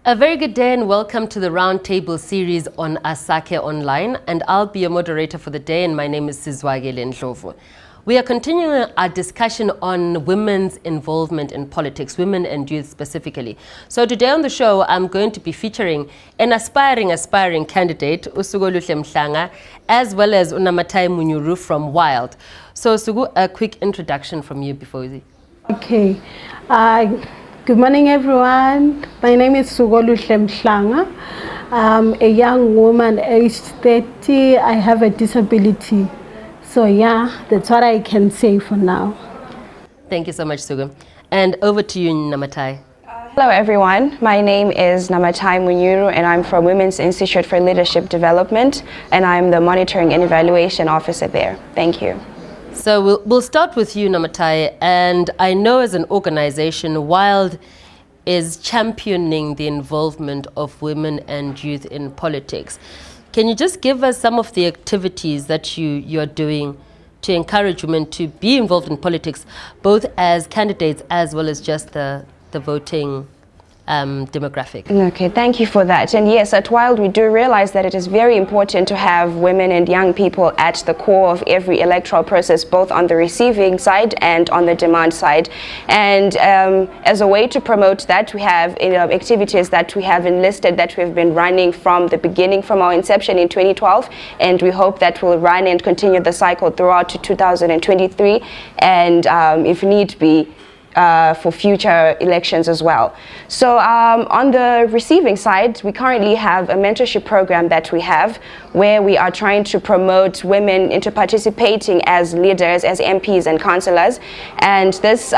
A very good day and welcome to the Roundtable Series on Asake Online, and I'll be your moderator for the day, and my name is Sizwakele Ndlovu. We are continuing our discussion on women's involvement in politics, women and youth specifically. So today on the show, I'm going to be featuring an aspiring candidate, Sukoluhle Mhlanga, as well as Namatai Nyumuru from Wild. So Sugu, a quick introduction from you before we... Okay. Good morning, everyone. My name is Sukoluhle Mhlanga. I'm a young woman aged 30. I have a disability. So yeah, that's what I can say for now. Thank you so much, Sugu. And over to you, Namatai. Hello everyone, my name is Namatai Nyumuru and I'm from Women's Institute for Leadership Development and I'm the Monitoring and Evaluation Officer there. Thank you. So we'll start with you, Namatai, and I know as an organization, Wild is championing the involvement of women and youth in politics. Can you just give us some of the activities that you're doing to encourage women to be involved in politics, both as candidates as well as just the voting demographic? Okay, thank you for that. And yes, at Wild we do realize that it is very important to have women and young people at the core of every electoral process, both on the receiving side and on the demand side. And as a way to promote that, we have activities that we have enlisted that we've been running from the beginning, from our inception in 2012, and we hope that we'll run and continue the cycle throughout to 2023, and if need be, for future elections as well. So on the receiving side, we currently have a mentorship program that we have where we are trying to promote women into participating as leaders, as MPs and councillors. And this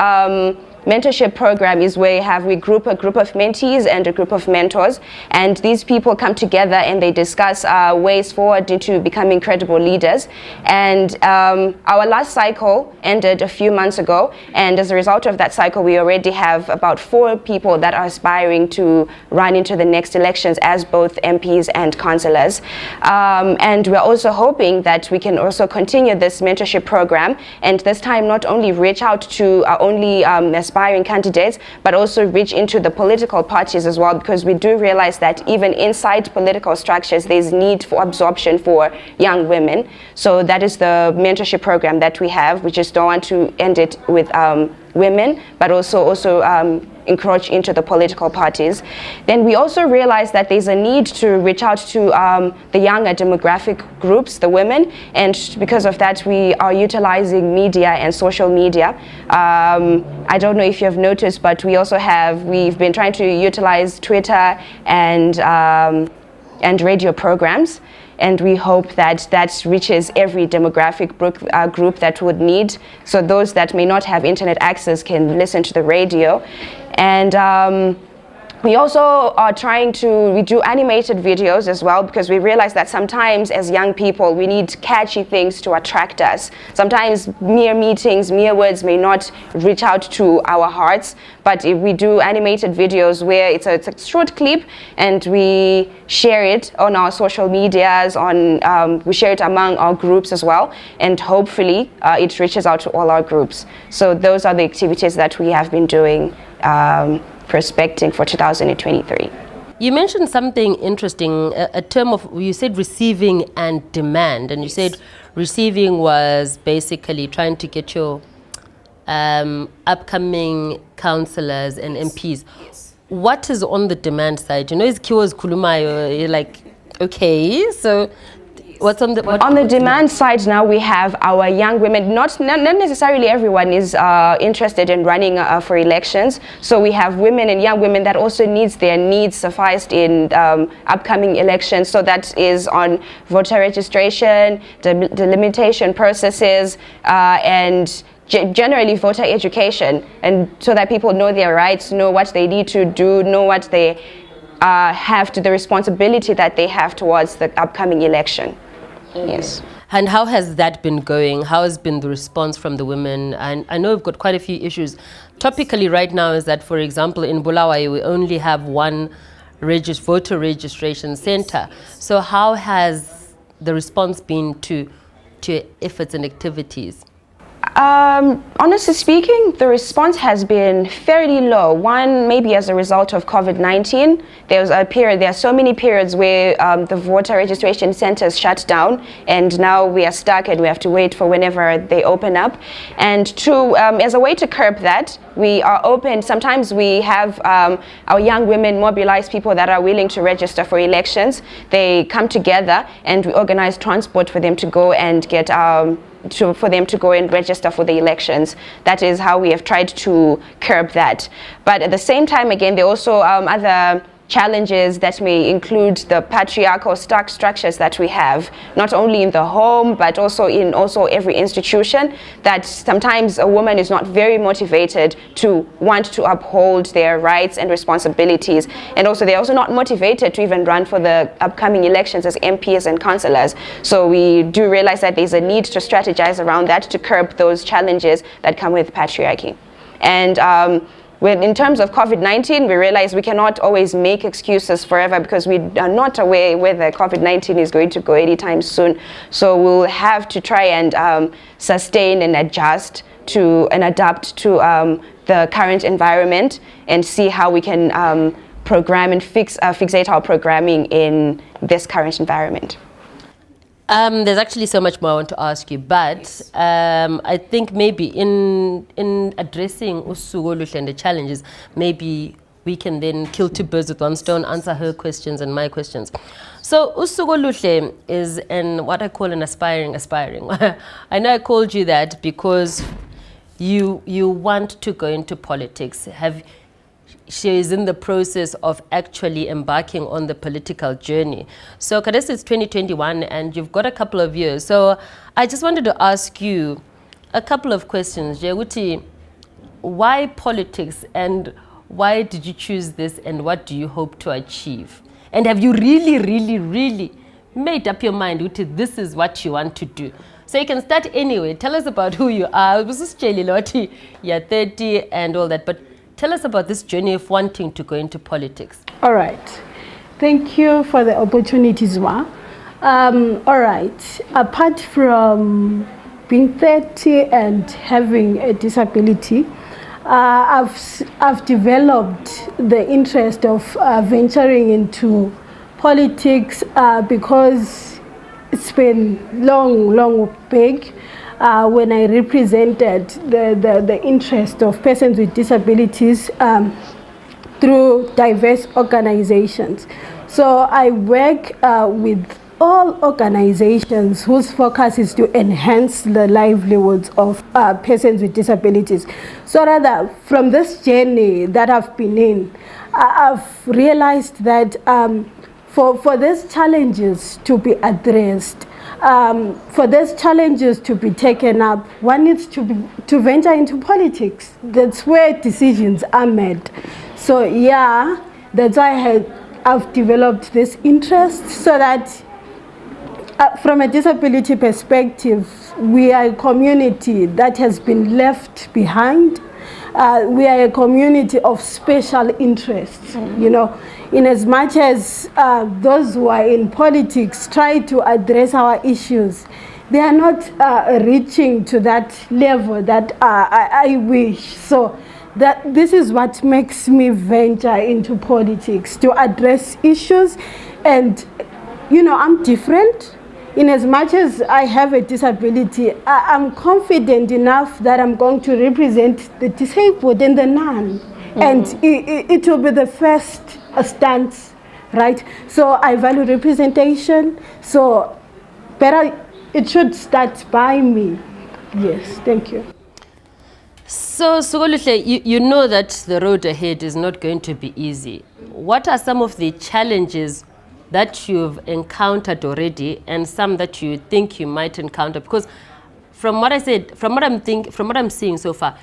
mentorship program is where we group a group of mentees and a group of mentors, and these people come together and they discuss ways forward into becoming credible leaders. And our last cycle ended a few months ago, and as a result of that cycle we already have about 4 people that are aspiring to run into the next elections as both MPs and councillors. And we're also hoping that we can also continue this mentorship program, and this time not only reach out to only aspiring candidates, but also reach into the political parties as well, because we do realize that even inside political structures there's need for absorption for young women. So that is the mentorship program that we have. We just don't want to end it with women, but also encroach into the political parties. Then we also realize that there's a need to reach out to the younger demographic groups, the women, and because of that we are utilizing media and social media. I don't know if you have noticed, but we've been trying to utilize Twitter and radio programs, and we hope that that reaches every demographic group that would need. So those that may not have internet access can listen to the radio. And we also are we do animated videos as well, because we realize that sometimes as young people we need catchy things to attract us. Sometimes mere meetings, mere words may not reach out to our hearts, but if we do animated videos where it's a short clip and we share it on our social medias, we share it among our groups as well, and hopefully it reaches out to all our groups. So those are the activities that we have been doing prospecting for 2023. You mentioned something interesting, a term of, you said receiving and demand, and you said receiving was basically trying to get your upcoming councillors and MPs. What is on the demand side? You know, it's Kiwa's Kulumayo, you're like, okay, so what's on the demand side now? We have our young women. Not necessarily everyone is interested in running for elections. So we have women and young women that also their needs sufficed in upcoming elections. So that is on voter registration, delimitation processes, and generally voter education, and so that people know their rights, know what they need to do, know what they have to the responsibility that they have towards the upcoming election. Yes. And how has that been going? How has been the response from the women? And I know we've got quite a few issues. Topically right now is that, for example, in Bulawayo, we only have one voter registration center. So how has the response been to efforts and activities? Honestly speaking, the response has been fairly low. One, maybe as a result of COVID-19. There are so many periods where the voter registration centers shut down, and now we are stuck and we have to wait for whenever they open up. And two, as a way to curb that, we are open. Sometimes we have our young women mobilize people that are willing to register for elections. They come together and we organize transport for them to go and get for them to go and register for the elections. That is how we have tried to curb that. But at the same time, again, there are also other challenges that may include the patriarchal structures that we have, not only in the home, but also in every institution, that sometimes a woman is not very motivated to want to uphold their rights and responsibilities. And also they're also not motivated to even run for the upcoming elections as MPs and councillors. So we do realize that there's a need to strategize around that to curb those challenges that come with patriarchy. And in terms of COVID-19, we realize we cannot always make excuses forever because we are not aware whether COVID-19 is going to go anytime soon. So we'll have to try and sustain and adjust to and adapt to the current environment and see how we can program and fixate our programming in this current environment. There's actually so much more I want to ask you, but I think maybe in addressing Sukoluhle and the challenges, maybe we can then kill two birds with one stone, answer her questions and my questions. So Sukoluhle is what I call an aspiring. I know I called you that because you want to go into politics. She is in the process of actually embarking on the political journey. So Kadesi, it's 2021 and you've got a couple of years. So I just wanted to ask you a couple of questions. Jeguti, why politics and why did you choose this and what do you hope to achieve? And have you really made up your mind, Uti, this is what you want to do? So you can start anyway. Tell us about who you are. You're 30 and all that, but tell us about this journey of wanting to go into politics. All right. Thank you for the opportunity, Zwa. All right. Apart from being 30 and having a disability, I've developed the interest of venturing into politics because it's been long big. When I represented the interest of persons with disabilities through diverse organizations. So I work with all organizations whose focus is to enhance the livelihoods of persons with disabilities. So rather, from this journey that I've been in, I've realized that for these challenges to be addressed, for these challenges to be taken up, one needs to venture into politics. That's where decisions are made. So yeah, that's why I've developed this interest, so that from a disability perspective, we are a community that has been left behind. We are a community of special interests, you know, in as much as those who are in politics try to address our issues, they are not reaching to that level that I wish. So this is what makes me venture into politics, to address issues. And, you know, I'm different. In as much as I have a disability, I'm confident enough that I'm going to represent the disabled and the non. And it will be the first stance, right? So I value representation, so better it should start by me. Yes, thank you. So Sukoluhle, you know that the road ahead is not going to be easy. What are some of the challenges that you've encountered already and some that you think you might encounter? Because from what I said, from what I'm seeing so far,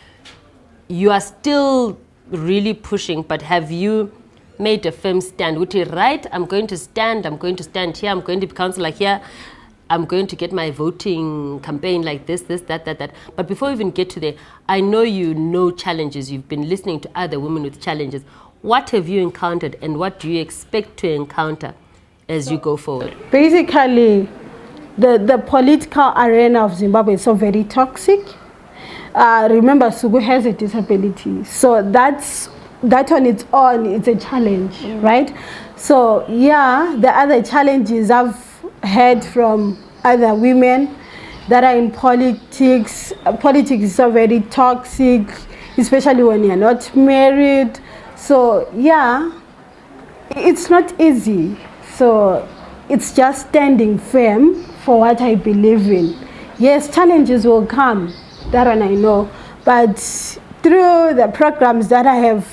you are still really pushing, but have you made a firm stand? Would you right, I'm going to stand here, I'm going to be councillor here, I'm going to get my voting campaign like this, that. But before we even get to there, I know you know challenges. You've been listening to other women with challenges. What have you encountered and what do you expect to encounter as you go forward? Basically, the political arena of Zimbabwe is so very toxic. Remember, Sugu has a disability, so that on its own, it's a challenge, right? So yeah, the other challenges I've heard from other women that are in politics. Politics is so very toxic, especially when you're not married. So yeah, it's not easy. So it's just standing firm for what I believe in. Yes, challenges will come, that one I know, but through the programs that I have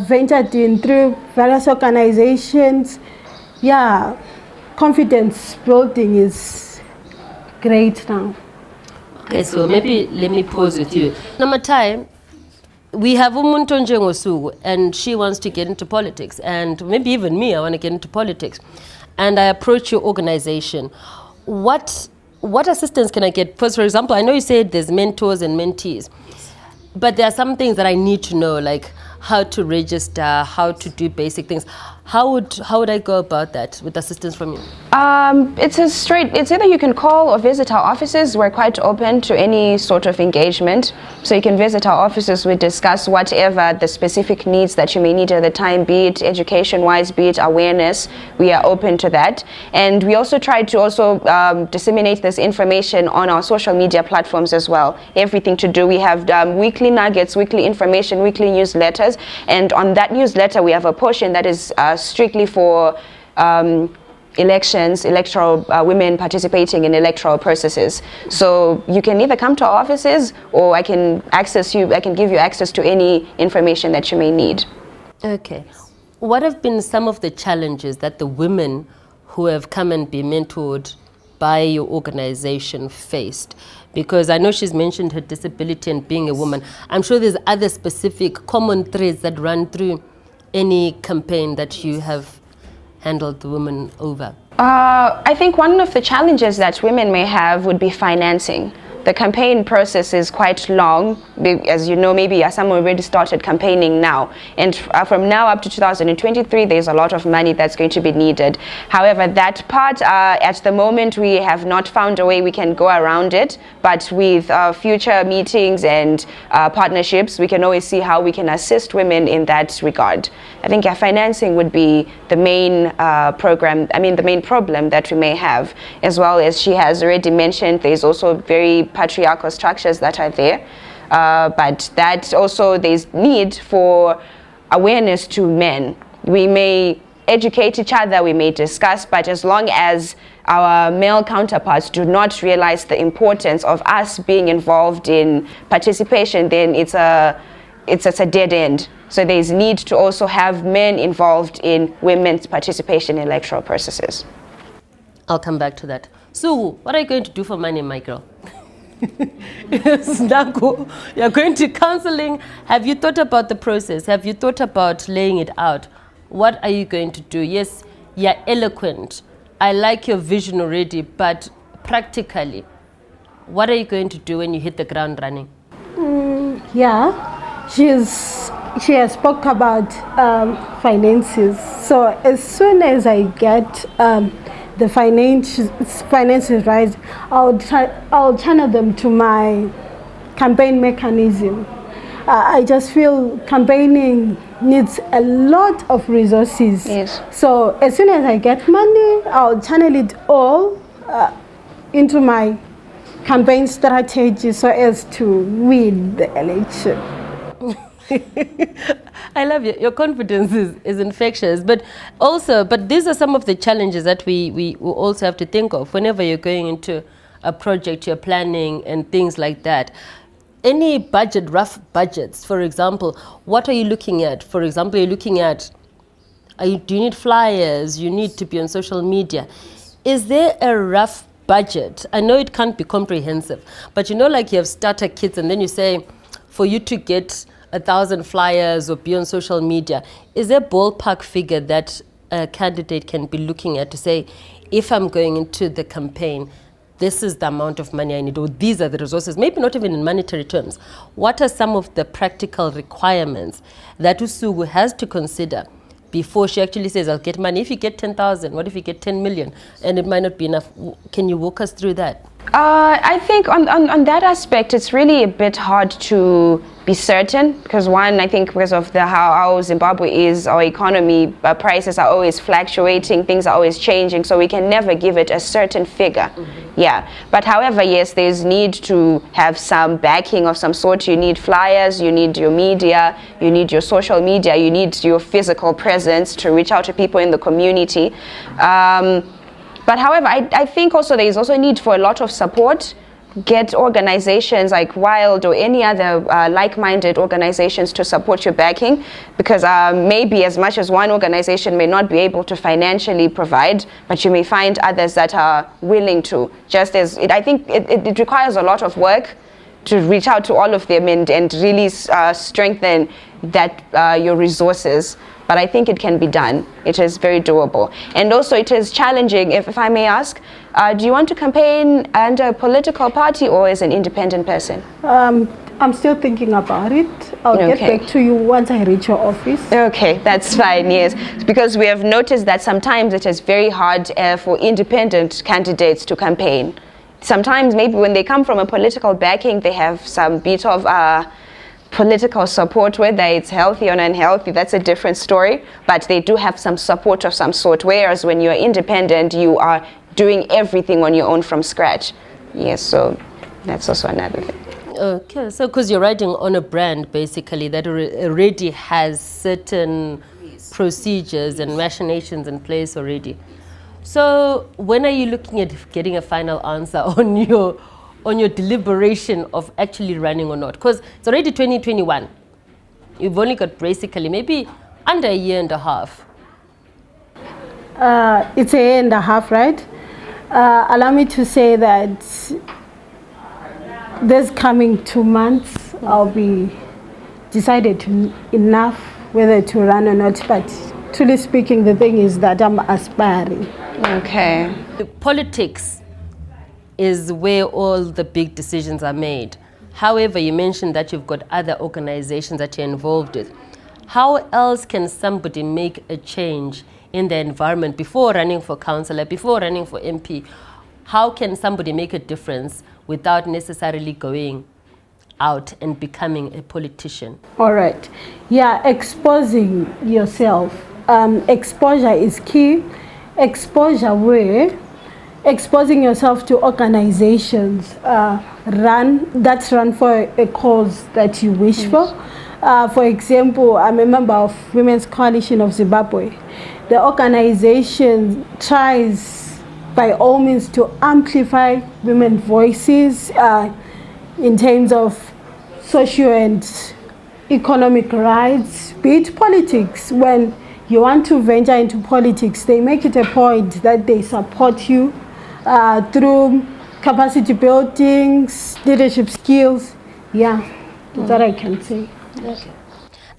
ventured in, through various organizations, yeah, confidence building is great now. Okay, so maybe let me pause with you. Namatai, we have umuntu njengoSuku, and she wants to get into politics, and maybe even me, I want to get into politics, and I approach your organization. What assistance can I get? Because, for example, I know you said there's mentors and mentees, but there are some things that I need to know, like how to register, how to do basic things. How would I go about that with assistance from you? It's either you can call or visit our offices. We're quite open to any sort of engagement. So you can visit our offices. We discuss whatever the specific needs that you may need at the time, be it education-wise, be it awareness. We are open to that. And we also try to disseminate this information on our social media platforms as well. Everything to do. We have weekly nuggets, weekly information, weekly newsletters. And on that newsletter, we have a portion that is strictly for elections, women participating in electoral processes. So you can either come to our offices, or I can give you access to any information that you may need. Okay. What have been some of the challenges that the women who have come and been mentored by your organization faced? Because I know she's mentioned her disability and being a woman. I'm sure there's other specific common threads that run through any campaign that you have handled the women over. I think one of the challenges that women may have would be financing. The campaign process is quite long. As you know, maybe some already started campaigning now. And from now up to 2023, there's a lot of money that's going to be needed. However, that part, at the moment, we have not found a way we can go around it. But with future meetings and partnerships, we can always see how we can assist women in that regard. I think financing would be the main the main problem that we may have. As well as she has already mentioned, there's also very patriarchal structures that are there, but that also there's need for awareness to men. We may educate each other, we may discuss, but as long as our male counterparts do not realize the importance of us being involved in participation, then it's a dead end. So there's need to also have men involved in women's participation in electoral processes. I'll come back to that. So, what are you going to do for money, my girl? Snako, you're going to counseling. Have you thought about the process? Have you thought about laying it out? What are you going to do? Yes, you're eloquent. I like your vision already, but practically, what are you going to do when you hit the ground running? Yeah, she has spoke about finances. So as soon as I get the finances right, I'll channel them to my campaign mechanism. I just feel campaigning needs a lot of resources. Yes. So as soon as I get money, I'll channel it all into my campaign strategy so as to win the election. I love you. Your confidence is infectious. But these are some of the challenges that we also have to think of whenever you're going into a project, you're planning and things like that. Any budget, rough budgets, for example, what are you looking at? For example, you're looking at, do you need flyers? You need to be on social media. Is there a rough budget? I know it can't be comprehensive, but you know, like you have starter kits and then you say, for you to get 1,000 flyers or be on social media, is there a ballpark figure that a candidate can be looking at to say, if I'm going into the campaign, this is the amount of money I need, or these are the resources, maybe not even in monetary terms. What are some of the practical requirements that Usugu has to consider before she actually says, I'll get money? If you get 10,000, what if you get 10 million? And it might not be enough. Can you walk us through that? I think on that aspect, it's really a bit hard to be certain, because one, I think because of how Zimbabwe is, our economy, prices are always fluctuating, things are always changing, so we can never give it a certain figure. Yeah, but however, yes, there's need to have some backing of some sort. You need flyers, you need your media, you need your social media, you need your physical presence to reach out to people in the community. But however, I think also there is also a need for a lot of support. Get organizations like Wild or any other like-minded organizations to support your backing, because maybe as much as one organization may not be able to financially provide, but you may find others that are willing to. Just as I think it requires a lot of work to reach out to all of them and really strengthen that your resources. But I think it can be done. It is very doable. And also it is challenging, if I may ask, do you want to campaign under a political party or as an independent person? I'm still thinking about it. I'll get back to you once I reach your office. Okay, that's fine, yes. Because we have noticed that sometimes it is very hard for independent candidates to campaign. Sometimes maybe when they come from a political backing, they have some bit of political support, whether it's healthy or unhealthy, that's a different story, but they do have some support of some sort, whereas when you're independent, you are doing everything on your own from scratch. Yes, so that's also another thing. Okay, so because you're riding on a brand, basically, that already has certain procedures and machinations in place already. So when are you looking at getting a final answer on your deliberation of actually running or not? Because it's already 2021. You've only got basically maybe under a year and a half. It's a year and a half, right? Allow me to say that this coming 2 months, I'll be decided enough whether to run or not. But truly speaking, the thing is that I'm aspiring. Okay. Politics is where all the big decisions are made. However, you mentioned that you've got other organizations that you're involved with. How else can somebody make a change in the environment before running for councillor, before running for MP? How can somebody make a difference without necessarily going out and becoming a politician? All right. Yeah, exposing yourself. Exposure is key. Exposing yourself to organizations that run for a cause that you wish for. For example, I'm a member of Women's Coalition of Zimbabwe. The organization tries by all means to amplify women's voices in terms of social and economic rights, be it politics. When you want to venture into politics, they make it a point that they support you through capacity building, leadership skills. Yeah, that's what I can say. Okay.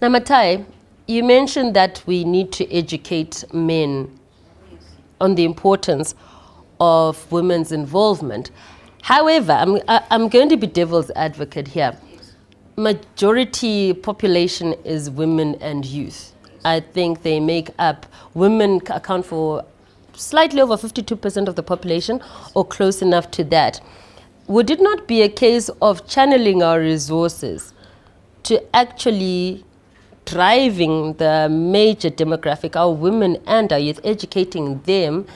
Namatai, you mentioned that we need to educate men on the importance of women's involvement. However, I'm going to be devil's advocate here. Majority population is women and youth. I think they make up, women account for slightly over 52% of the population or close enough to that. Would it not be a case of channeling our resources to actually driving the major demographic, our women and our youth, educating them,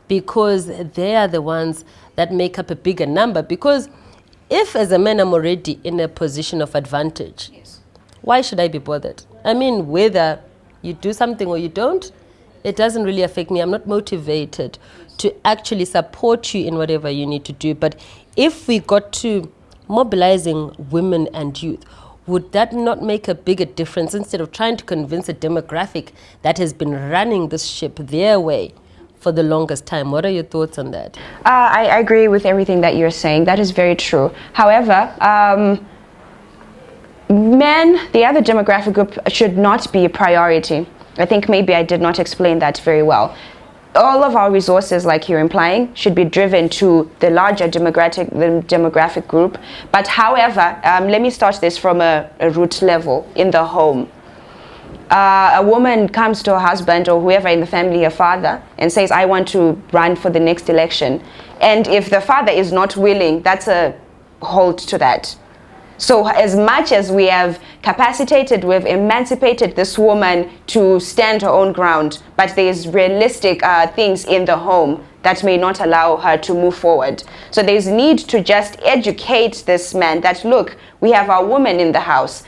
because they are the ones that make up a bigger number? Because if as a man I'm already in a position of advantage, why should I be bothered? I mean, whether you do something or you don't, it doesn't really affect me. I'm not motivated to actually support you in whatever you need to do. But if we got to mobilizing women and youth, would that not make a bigger difference instead of trying to convince a demographic that has been running this ship their way for the longest time? What are your thoughts on that? I agree with everything that you're saying. That is very true. However, men, the other demographic group, should not be a priority. I think maybe I did not explain that very well. All of our resources, like you're implying, should be driven to the larger demographic group. But however, let me start this from a root level in the home. a woman comes to her husband or whoever in the family, her father, and says, I want to run for the next election. And if the father is not willing, that's a halt to that. So as much as we have capacitated, we've emancipated this woman to stand her own ground, but there's realistic things in the home that may not allow her to move forward. So there's need to just educate this man that, look, we have our woman in the house.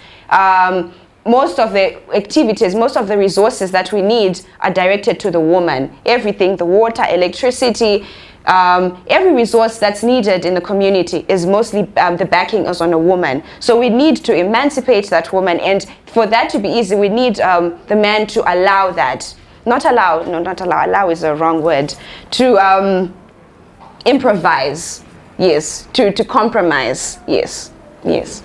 Most of the activities, most of the resources that we need are directed to the woman. Everything, the water, electricity, every resource that's needed in the community is mostly the backing is on a woman. So we need to emancipate that woman, and for that to be easy, we need the man to allow that. Not allow, no, not allow, allow is the wrong word. To improvise, yes. To compromise, yes, yes.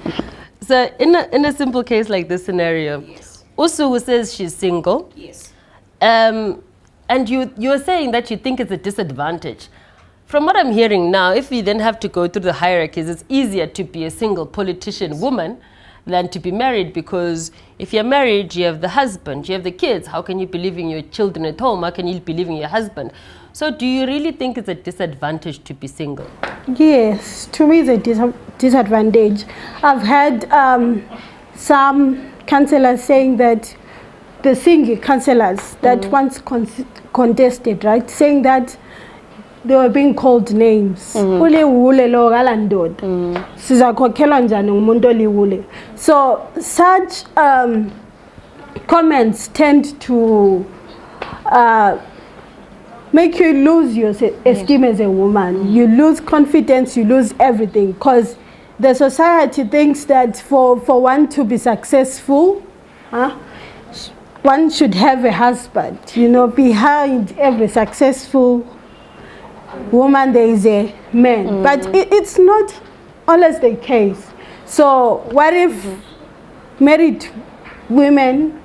So in a simple case like this scenario, yes. Usu says she's single. Yes. And you're saying that you think it's a disadvantage. From what I'm hearing now, if we then have to go through the hierarchies, it's easier to be a single politician woman than to be married, because if you're married, you have the husband, you have the kids. How can you be leaving your children at home? How can you be leaving your husband? So do you really think it's a disadvantage to be single? Yes, to me it's a disadvantage. I've had some councillors saying that, the single councillors that once contested, right, saying that they were being called names. So such comments tend to make you lose your esteem as a woman. You lose confidence, you lose everything, because the society thinks that for one to be successful, one should have a husband. You know, behind every successful woman there is a man. But it's not always the case. So what if married women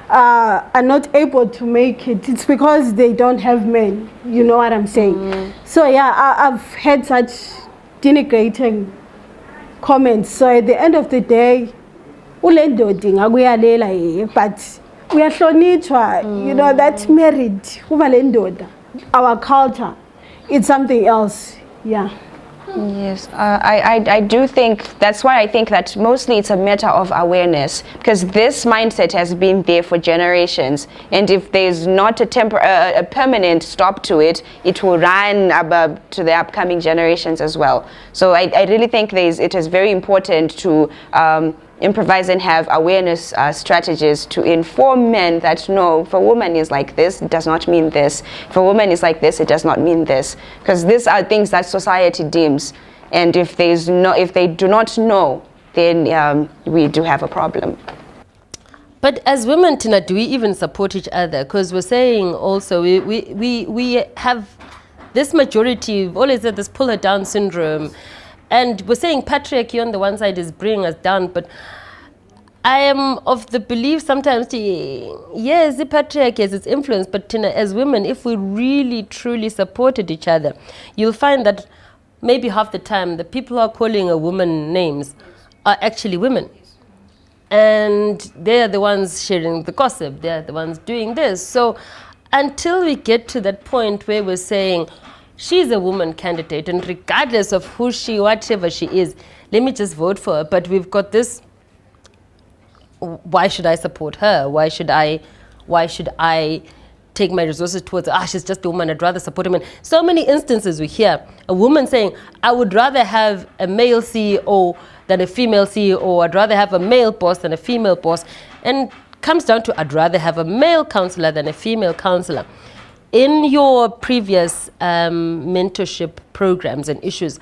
are not able to make it? It's because they don't have men. You know what I'm saying? So yeah, I've had such denigrating comments. So at the end of the day, but we are you know, that married, our culture, it's something else, yeah. Yes, I do think, that's why I think that mostly it's a matter of awareness, because this mindset has been there for generations, and if there's not a permanent stop to it, it will run to the upcoming generations as well. So I really think it is very important to improvise and have awareness strategies to inform men that no, if a woman is like this, it does not mean this. If a woman is like this, it does not mean this. Because these are things that society deems. And if they do not know, then we do have a problem. But as women, Tina, do we even support each other? Because we're saying also, we have this majority, we've always had this pull her down syndrome. And we're saying patriarchy on the one side is bringing us down, but I am of the belief sometimes, yes, the patriarchy has its influence, but as women, if we really, truly supported each other, you'll find that maybe half the time the people who are calling a woman names are actually women. And they're the ones sharing the gossip, they're the ones doing this. So until we get to that point where we're saying, she's a woman candidate, and regardless of who she, whatever she is, let me just vote for her. But we've got this, why should I support her? Why should I take my resources towards her? She's just a woman, I'd rather support a man. So many instances we hear a woman saying, I would rather have a male CEO than a female CEO, I'd rather have a male boss than a female boss. And comes down to, I'd rather have a male counselor than a female counselor. In your previous mentorship programs and issues,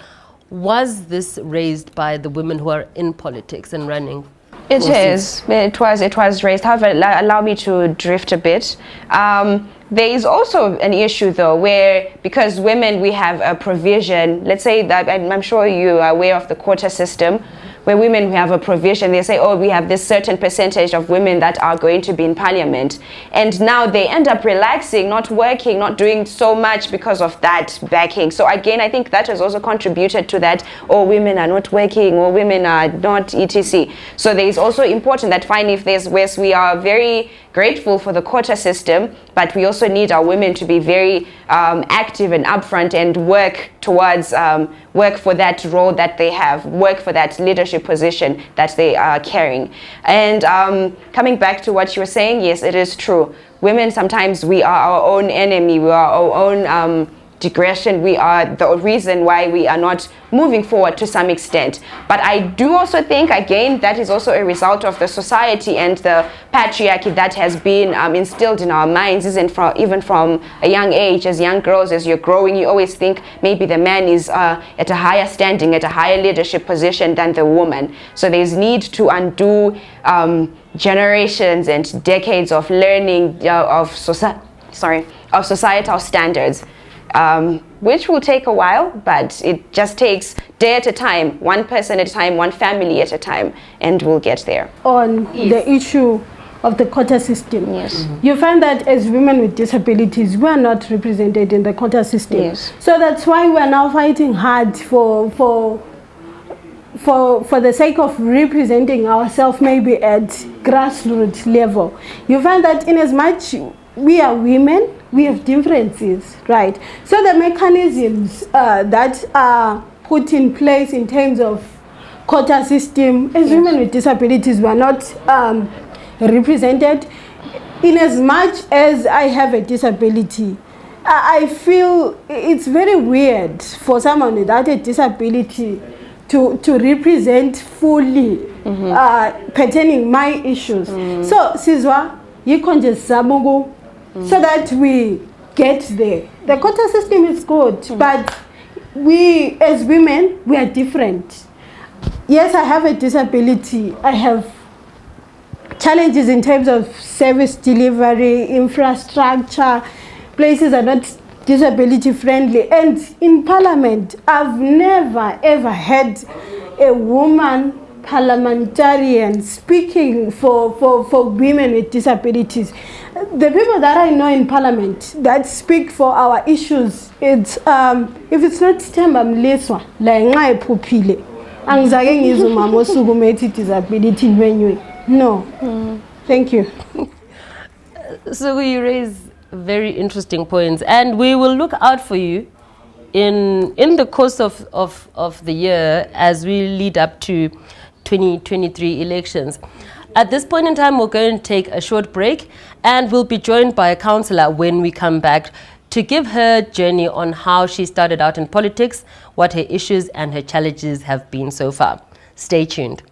was this raised by the women who are in politics and running? It is. It was raised. However, allow me to drift a bit. There is also an issue, though, where because women, we have a provision. Let's say that I'm sure you are aware of the quota system, where women have a provision. They say, oh, we have this certain percentage of women that are going to be in parliament. And now they end up relaxing, not working, not doing so much because of that backing. So again, I think that has also contributed to that, oh, women are not working, or women are not etc. So there is also important that fine, if there's ways, we are very grateful for the quota system, but we also need our women to be very active and upfront and work towards, work for that role that they have, work for that leadership position that they are carrying. And coming back to what you were saying, yes, it is true. Women, sometimes we are our own enemy, we are our own digression, we are the reason why we are not moving forward to some extent. But I do also think, again, that is also a result of the society and the patriarchy that has been instilled in our minds, even from a young age. As young girls, as you're growing, you always think maybe the man is at a higher standing, at a higher leadership position than the woman. So there's need to undo generations and decades of learning of societal standards. Which will take a while, but it just takes day at a time, one person at a time, one family at a time, and we'll get there. On the issue of the quota system, yes, you find that as women with disabilities, we are not represented in the quota system. Yes. So that's why we are now fighting hard for the sake of representing ourselves, maybe at grassroots level. You find that in as much we are women, we have differences, right? So the mechanisms that are put in place in terms of quota system, as women with disabilities, were not represented. In as much as I have a disability, I feel it's very weird for someone without a disability to represent fully pertaining my issues. So Sizwa, you can just sabugu, so that we get there. The quota system is good, but we as women, we are different. Yes, I have a disability. I have challenges in terms of service delivery, infrastructure. Places are not disability friendly. And in Parliament, I've never ever had a woman parliamentarian speaking for women with disabilities. The people that I know in Parliament that speak for our issues, it's if it's not Stemba Mleswa, la nxa ephuphile angizake ngizwe mama osukumethi disability nwenye. No. Thank you. So you raise very interesting points, and we will look out for you in the course of the year as we lead up to 2023 elections. At this point in time, we're going to take a short break, and we'll be joined by a councillor when we come back to give her journey on how she started out in politics, what her issues and her challenges have been so far. Stay tuned.